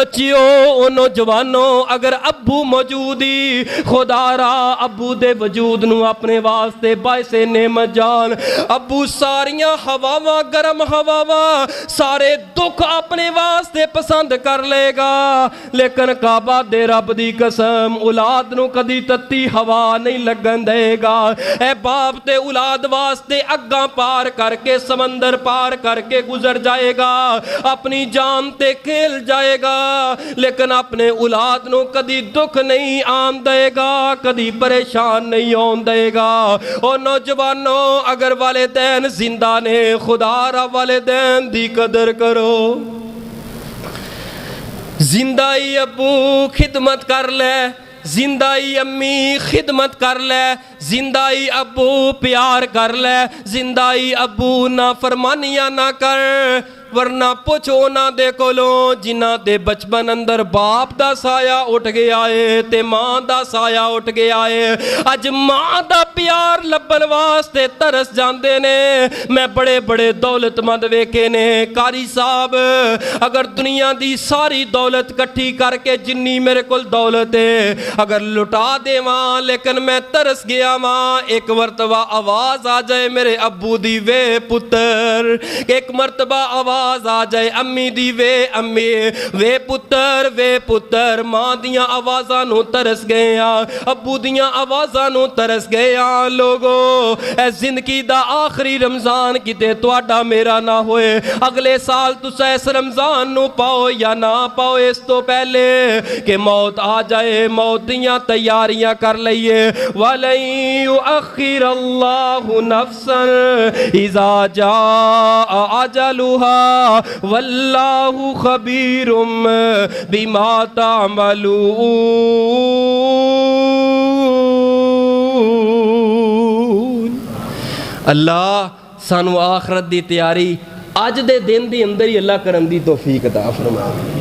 بچیو نوجوانوں اگر ابو موجودی خدا را ابو دے وجود نو اپنے واسطے باعث نعمت جان ابو ساریاں ہواواں گرم ہواواں سارے دکھ اپنے واسطے پسند کر لے گا لیکن کعبہ دے رب دی قسم اولاد نو کدی تتی ہوا نہیں لگن دے گا اے باپ تے اولاد واسطے اگاں پار کر کے سمندر پار کر کے گزر جائے گا اپنی جان تے کھیل جائے گا لیکن اپنے اولاد نو کدی دکھ نہیں آن دے گا کدی پریشان نہیں آن دے گا او نوجوانوں اگر والدین زندہ نے خدا را والدین دی قدر کرو زندائی ابو خدمت کر لے زندائی امی خدمت کر لے زندائی ابو پیار کر لے زندائی ابو نافرمانیاں نہ کر ورنہ پوچھو نہ دے کولوں جنہ دے بچپن اندر باپ دا سایہ اٹھ گیا ہے تے ماں دا سایہ اٹھ گیا ہے اج ماں دا پیار لبن واسطے ترس جاندے نے میں بڑے بڑے دولت مند ویکھے نے قاری صاحب اگر دنیا دی ساری دولت کٹھی کر کے جنی میرے کول دولت ہے اگر لٹا دے ماں لیکن میں ترس گیا ماں ایک مرتبہ آواز آ جائے میرے ابو دی وے پتر ایک مرتبہ آواز آ جائے امی دی وے امی وے پتر ماں دیاں آوازاں نو ترس گئے ابو دیاں آوازاں نو ترس گئے لوگو اے زندگی دا آخری رمضان کتے تواڈا میرا نہ ہوئے اگلے سال تسا اس رمضان نو پاؤ یا نہ پاؤ اس تو پہلے کہ موت آ جائے موت دیاں تیاریاں کر لئیے وَلَن يُؤَخِّرَ اللَّهُ نَفْسًا إِذَا جَاءَ أَجَلُهَا واللہ خبیر بما تعملون اللہ سانو آخرت دی تیاری اج دے دن دی اندر ہی اللہ کرن دی توفیق عطا فرمائے